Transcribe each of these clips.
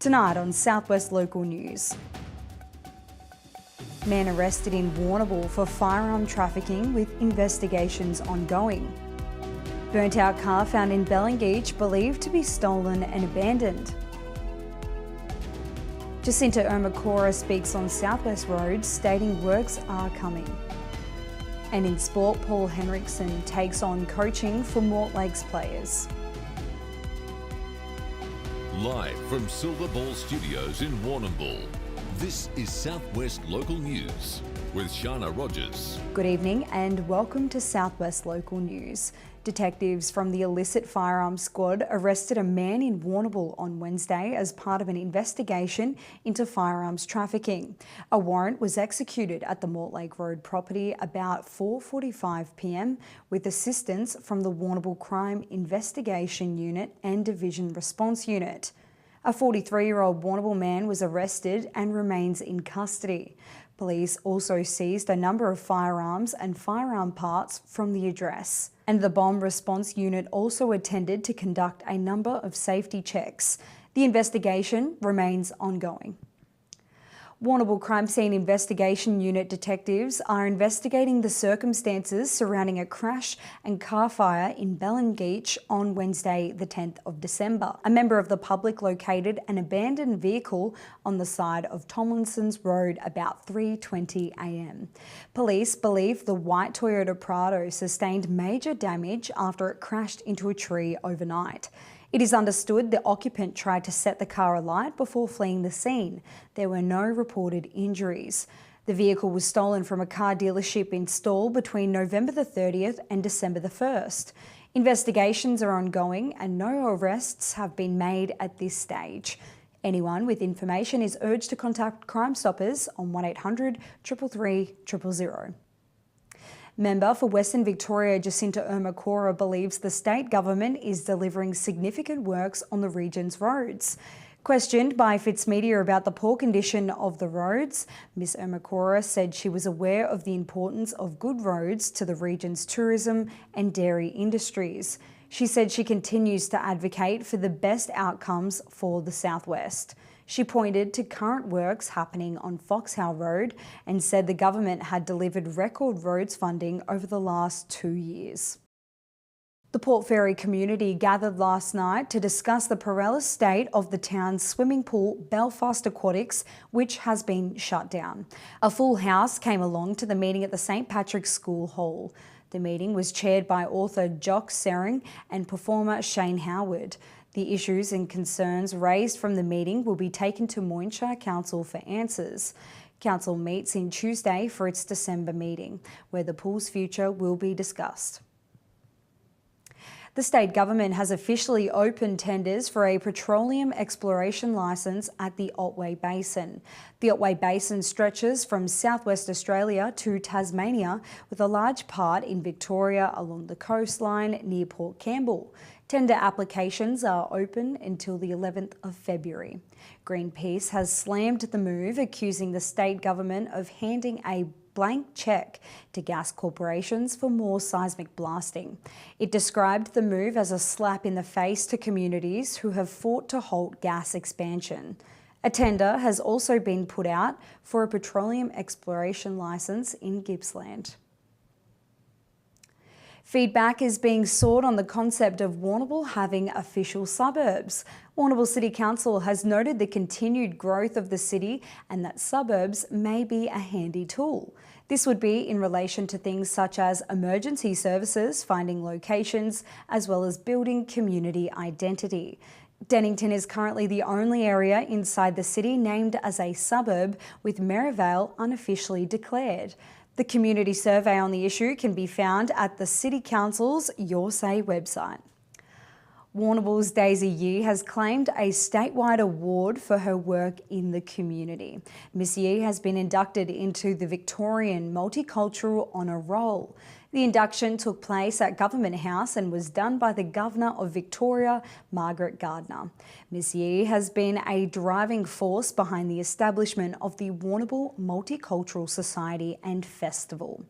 Tonight on Southwest Local News. Man arrested in Warrnambool for firearm trafficking with investigations ongoing. Burnt out car found in Ballingeach believed to be stolen and abandoned. Jacinta Ermacora speaks on Southwest Road stating works are coming. And in sport, Paul Henriksen takes on coaching for Mortlake's players. Live from Silver Ball Studios in Warrnambool, this is Southwest Local News with Sharna Rogers. Good evening and welcome to Southwest Local News. Detectives from the illicit firearms squad arrested a man in Warrnambool on Wednesday as part of an investigation into firearms trafficking. A warrant was executed at the Mortlake Road property about 4:45 p.m. with assistance from the Warrnambool Crime Investigation Unit and Division Response Unit. A 43-year-old Warrnambool man was arrested and remains in custody. Police also seized a number of firearms and firearm parts from the address. And the Bomb Response Unit also attended to conduct a number of safety checks. The investigation remains ongoing. Warrnambool Crime Scene Investigation Unit detectives are investigating the circumstances surrounding a crash and car fire in Ballingeach on Wednesday, the 10th of December. A member of the public located an abandoned vehicle on the side of Tomlinson's Road about 3:20 a.m. Police believe the white Toyota Prado sustained major damage after it crashed into a tree overnight. It is understood the occupant tried to set the car alight before fleeing the scene. There were no reported injuries. The vehicle was stolen from a car dealership in Stawell between November the 30th and December the 1st. Investigations are ongoing and no arrests have been made at this stage. Anyone with information is urged to contact Crime Stoppers on 1800 333 000. Member for Western Victoria Jacinta Ermacora believes the state government is delivering significant works on the region's roads. Questioned by Fitzmedias about the poor condition of the roads, Ms Ermacora said she was aware of the importance of good roads to the region's tourism and dairy industries. She said she continues to advocate for the best outcomes for the Southwest. She pointed to current works happening on Foxhow Road and said the government had delivered record roads funding over the last 2 years. The Port Fairy community gathered last night to discuss the perilous state of the town's swimming pool, Belfast Aquatics, which has been shut down. A full house came along to the meeting at the St Patrick's School Hall. The meeting was chaired by author Jock Sering and performer Shane Howard. The issues and concerns raised from the meeting will be taken to Moyne Council for answers. Council meets in Tuesday for its December meeting, where the pool's future will be discussed. The state government has officially opened tenders for a petroleum exploration licence at the Otway Basin. The Otway Basin stretches from southwest Australia to Tasmania, with a large part in Victoria along the coastline near Port Campbell. Tender applications are open until the 11th of February. Greenpeace has slammed the move, accusing the state government of handing a blank cheque to gas corporations for more seismic blasting. It described the move as a slap in the face to communities who have fought to halt gas expansion. A tender has also been put out for a petroleum exploration licence in Gippsland. Feedback is being sought on the concept of Warrnambool having official suburbs. Warrnambool City Council has noted the continued growth of the city and that suburbs may be a handy tool. This would be in relation to things such as emergency services, finding locations, as well as building community identity. Dennington is currently the only area inside the city named as a suburb, with Merivale unofficially declared. The community survey on the issue can be found at the City Council's Your Say website. Warrnambool's Daisy Yee has claimed a statewide award for her work in the community. Miss Yee has been inducted into the Victorian Multicultural Honour Roll. The induction took place at Government House and was done by the Governor of Victoria, Margaret Gardner. Miss Yee has been a driving force behind the establishment of the Warrnambool Multicultural Society and Festival.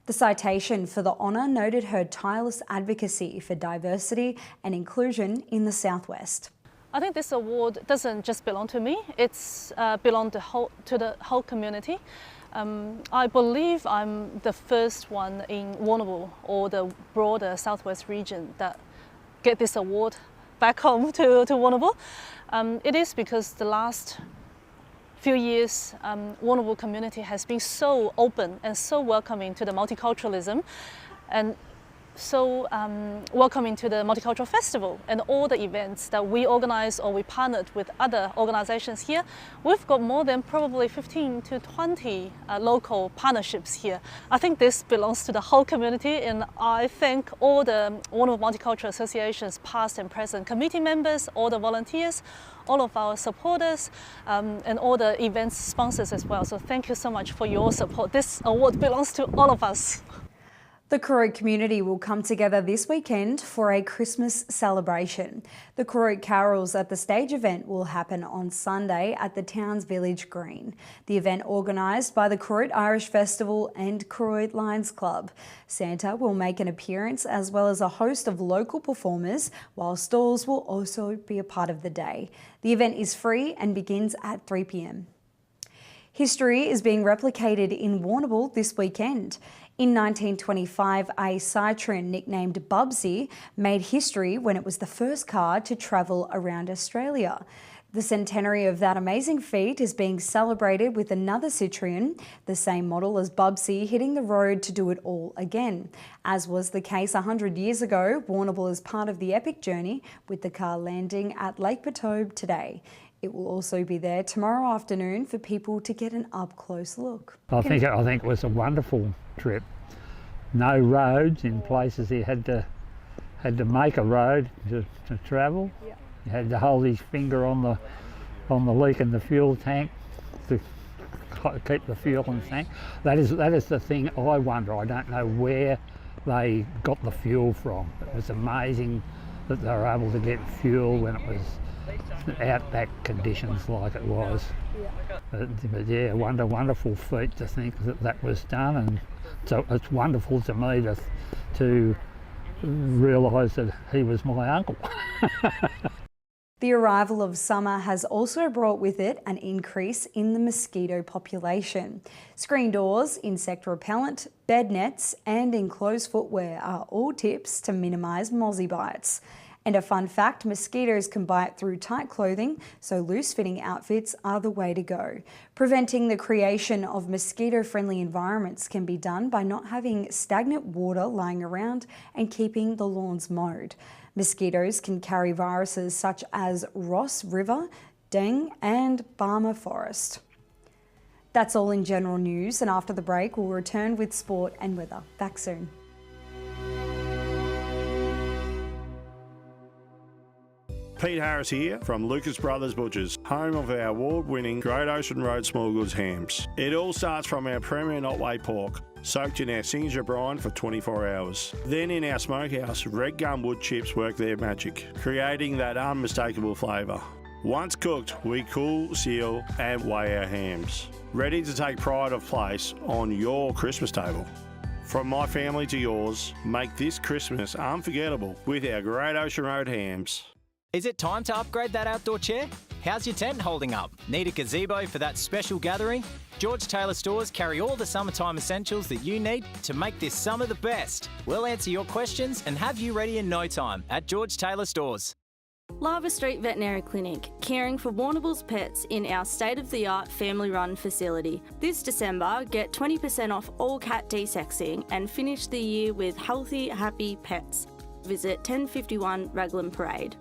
The citation for the honour noted her tireless advocacy for diversity and inclusion in the Southwest. I think this award doesn't just belong to me, it's belong to the whole community. I believe I'm the first one in Warrnambool or the broader Southwest region that get this award back home to Warrnambool. It is because the last few years, Warrnambool community has been so open and so welcoming to the multiculturalism, and so welcoming to the Multicultural Festival and all the events that we organize or we partnered with other organizations here. We've got more than probably 15 to 20 local partnerships here. I think this belongs to the whole community, and I thank all the Warrnambool Multicultural Associations, past and present committee members, all the volunteers, all of our supporters, and all the events sponsors as well. So thank you so much for your support. This award belongs to all of us. The Kuruk community will come together this weekend for a Christmas celebration. The Kuruk carols at the stage event will happen on Sunday at the town's village green. The event organised by the Kuruk Irish Festival and Kuruk Lions Club. Santa will make an appearance as well as a host of local performers, while stalls will also be a part of the day. The event is free and begins at 3 p.m. History is being replicated in Warrnambool this weekend. In 1925, a Citroen nicknamed Bubsy made history when it was the first car to travel around Australia. The centenary of that amazing feat is being celebrated with another Citroen, the same model as Bubsy, hitting the road to do it all again. As was the case 100 years ago, Warrnambool is part of the epic journey, with the car landing at Lake Patobe today. It will also be there tomorrow afternoon for people to get an up-close look. I think it was a wonderful trip. No roads in places he had to make a road to travel. Yeah. He had to hold his finger on the leak in the fuel tank to keep the fuel in the tank. That is the thing I wonder. I don't know where they got the fuel from. It was amazing that they were able to get fuel when it was outback conditions like it was. Yeah. But yeah, wonderful feat to think that was done, and so it's wonderful to me to realise that he was my uncle. The arrival of summer has also brought with it an increase in the mosquito population. Screen doors, insect repellent, bed nets and enclosed footwear are all tips to minimise mozzie bites. And a fun fact, mosquitoes can bite through tight clothing, so loose-fitting outfits are the way to go. Preventing the creation of mosquito-friendly environments can be done by not having stagnant water lying around and keeping the lawns mowed. Mosquitoes can carry viruses such as Ross River, dengue and Barmah Forest. That's all in general news, and after the break we'll return with sport and weather. Back soon. Pete Harris here from Lucas Brothers Butchers, home of our award-winning Great Ocean Road small goods hams. It all starts from our premier Otway pork, soaked in our signature brine for 24 hours. Then in our smokehouse, red gum wood chips work their magic, creating that unmistakable flavour. Once cooked, we cool, seal and weigh our hams, ready to take pride of place on your Christmas table. From my family to yours, make this Christmas unforgettable with our Great Ocean Road hams. Is it time to upgrade that outdoor chair? How's your tent holding up? Need a gazebo for that special gathering? George Taylor Stores carry all the summertime essentials that you need to make this summer the best. We'll answer your questions and have you ready in no time at George Taylor Stores. Lava Street Veterinary Clinic, caring for Warrnambool's pets in our state-of-the-art family-run facility. This December, get 20% off all cat desexing and finish the year with healthy, happy pets. Visit 1051 Raglan Parade.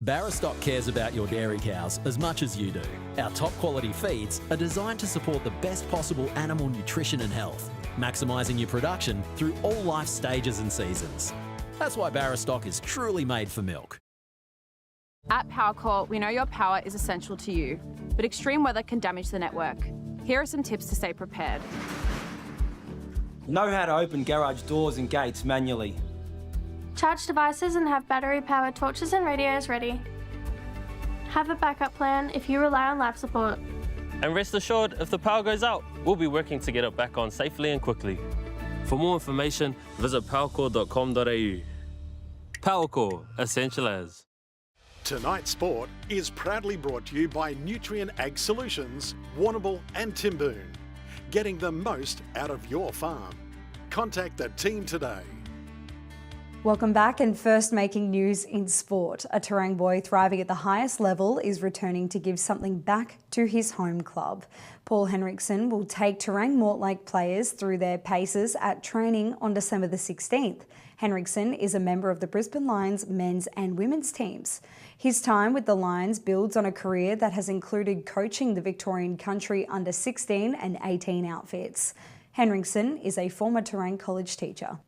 Barrastock cares about your dairy cows as much as you do. Our top quality feeds are designed to support the best possible animal nutrition and health, maximising your production through all life stages and seasons. That's why Barrastock is truly made for milk. At Powercore, we know your power is essential to you, but extreme weather can damage the network. Here are some tips to stay prepared. Know how to open garage doors and gates manually. Charge devices and have battery-powered torches and radios ready. Have a backup plan if you rely on life support. And rest assured, if the power goes out, we'll be working to get it back on safely and quickly. For more information, visit powercore.com.au. Powercore, essential as. Tonight's sport is proudly brought to you by Nutrient Ag Solutions, Warrnambool and Timboon. Getting the most out of your farm. Contact the team today. Welcome back, and first making news in sport. A Terang boy thriving at the highest level is returning to give something back to his home club. Paul Henriksen will take Terang Mortlake players through their paces at training on December the 16th. Henriksen is a member of the Brisbane Lions men's and women's teams. His time with the Lions builds on a career that has included coaching the Victorian Country under 16 and 18 outfits. Henriksen is a former Terang College teacher.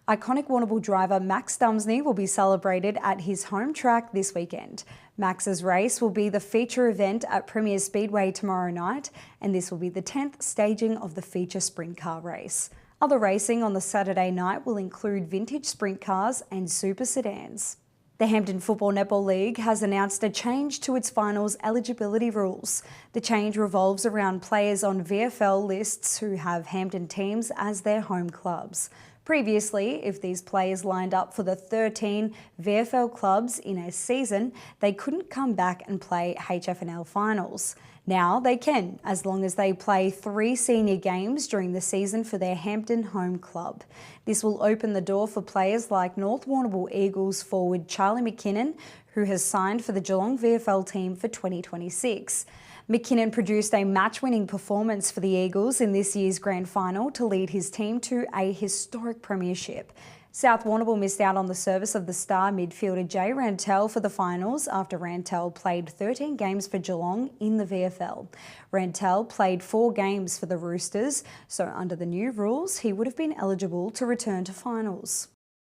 Iconic Warrnambool driver Max Dumsney will be celebrated at his home track this weekend. Max's race will be the feature event at Premier Speedway tomorrow night, and this will be the 10th staging of the feature sprint car race. Other racing on the Saturday night will include vintage sprint cars and super sedans. The Hampton Football Netball League has announced a change to its finals eligibility rules. The change revolves around players on VFL lists who have Hampton teams as their home clubs. Previously, if these players lined up for the 13 VFL clubs in a season, they couldn't come back and play HFNL finals. Now they can, as long as they play 3 senior games during the season for their Hampton home club. This will open the door for players like North Warrnambool Eagles forward Charlie McKinnon, who has signed for the Geelong VFL team for 2026. McKinnon produced a match-winning performance for the Eagles in this year's grand final to lead his team to a historic premiership. South Warrnambool missed out on the service of the star midfielder Jay Rantel for the finals after Rantel played 13 games for Geelong in the VFL. Rantel played 4 games for the Roosters, so under the new rules, he would have been eligible to return to finals.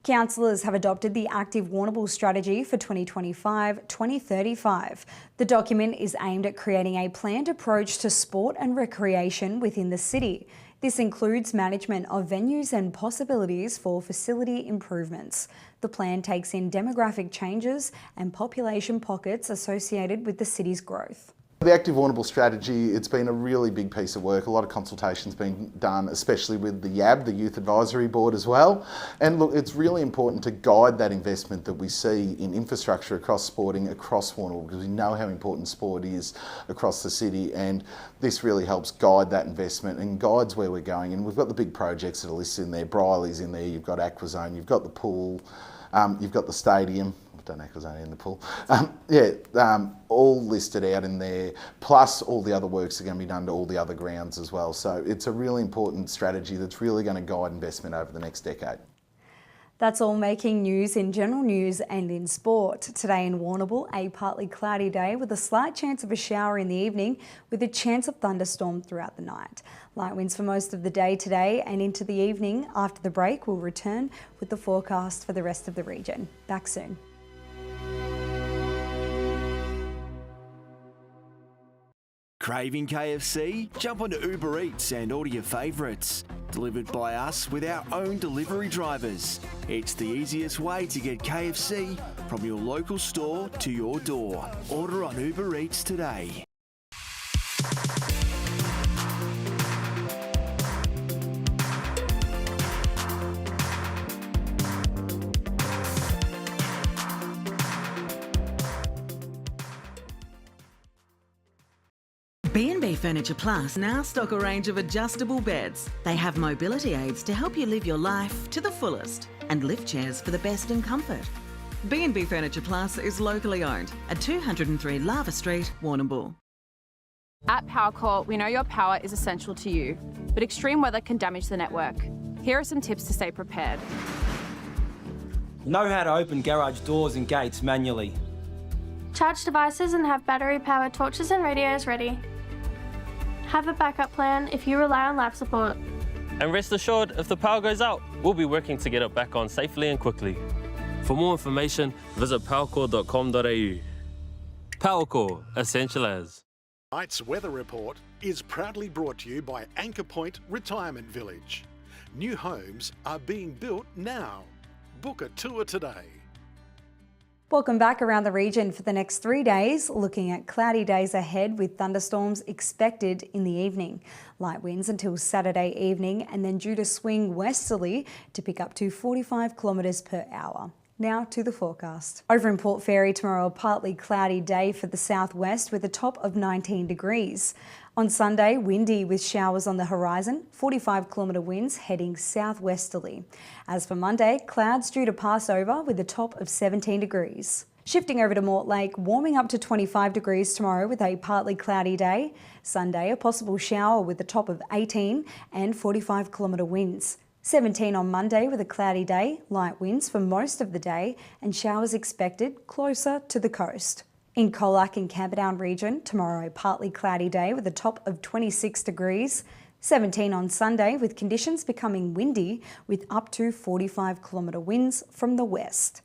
Councillors have adopted the Active Warrnambool Strategy for 2025-2035. The document is aimed at creating a planned approach to sport and recreation within the city. This includes management of venues and possibilities for facility improvements. The plan takes in demographic changes and population pockets associated with the city's growth. The Active Warrnambool Strategy, it's been a really big piece of work. A lot of consultation's been done, especially with the YAB, the Youth Advisory Board as well. And look, it's really important to guide that investment that we see in infrastructure across sporting, across Warrnambool, because we know how important sport is across the city, and this really helps guide that investment and guides where we're going. And we've got the big projects that are listed in there. Briley's in there, you've got Aquazone, you've got the pool, you've got the stadium. Don't know because I in the pool. All listed out in there, plus all the other works are going to be done to all the other grounds as well. So it's a really important strategy that's really going to guide investment over the next decade. That's all making news in general news and in sport. Today in Warrnambool, a partly cloudy day with a slight chance of a shower in the evening with a chance of thunderstorm throughout the night. Light winds for most of the day today and into the evening. After the break, we'll return with the forecast for the rest of the region. Back soon. Craving KFC? Jump onto Uber Eats and order your favourites. Delivered by us with our own delivery drivers. It's the easiest way to get KFC from your local store to your door. Order on Uber Eats today. B&B Furniture Plus now stock a range of adjustable beds. They have mobility aids to help you live your life to the fullest and lift chairs for the best in comfort. B&B Furniture Plus is locally owned at 203 Lava Street, Warrnambool. At Powercore, we know your power is essential to you, but extreme weather can damage the network. Here are some tips to stay prepared. Know how to open garage doors and gates manually. Charge devices and have battery-powered torches and radios ready. Have a backup plan if you rely on lab support. And rest assured, if the power goes out, we'll be working to get it back on safely and quickly. For more information, visit powercore.com.au. Powercore, essential as. Tonight's weather report is proudly brought to you by Anchor Point Retirement Village. New homes are being built now. Book a tour today. Welcome back around the region for the next 3 days, looking at cloudy days ahead with thunderstorms expected in the evening. Light winds until Saturday evening and then due to swing westerly to pick up to 45 kilometres per hour. Now to the forecast. Over in Port Fairy tomorrow, a partly cloudy day for the southwest with a top of 19 degrees. On Sunday, windy with showers on the horizon, 45-kilometre winds heading southwesterly. As for Monday, clouds due to pass over with a top of 17 degrees. Shifting over to Mortlake, warming up to 25 degrees tomorrow with a partly cloudy day. Sunday, a possible shower with a top of 18 and 45-kilometre winds. 17 on Monday with a cloudy day, light winds for most of the day and showers expected closer to the coast. In Colac and Camperdown region, tomorrow a partly cloudy day with a top of 26 degrees. 17 on Sunday with conditions becoming windy with up to 45-kilometre winds from the west.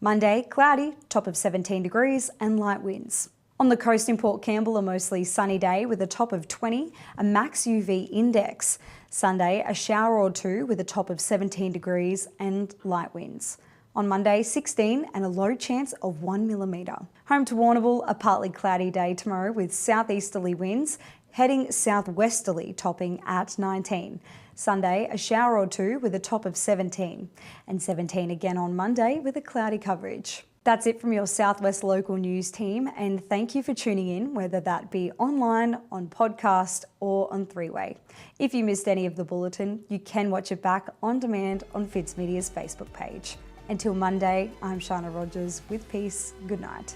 Monday, cloudy, top of 17 degrees and light winds. On the coast in Port Campbell, a mostly sunny day with a top of 20, a max UV index. Sunday, a shower or two with a top of 17 degrees and light winds. On Monday, 16 and a low chance of 1 millimetre. Home to Warrnambool, a partly cloudy day tomorrow with southeasterly winds heading southwesterly, topping at 19. Sunday, a shower or two with a top of 17. And 17 again on Monday with a cloudy coverage. That's it from your Southwest Local News team, and thank you for tuning in, whether that be online, on podcast or on three-way. If you missed any of the bulletin, you can watch it back on demand on Fitzmedias Facebook page. Until Monday, I'm Sharna Rogers with peace. Good night.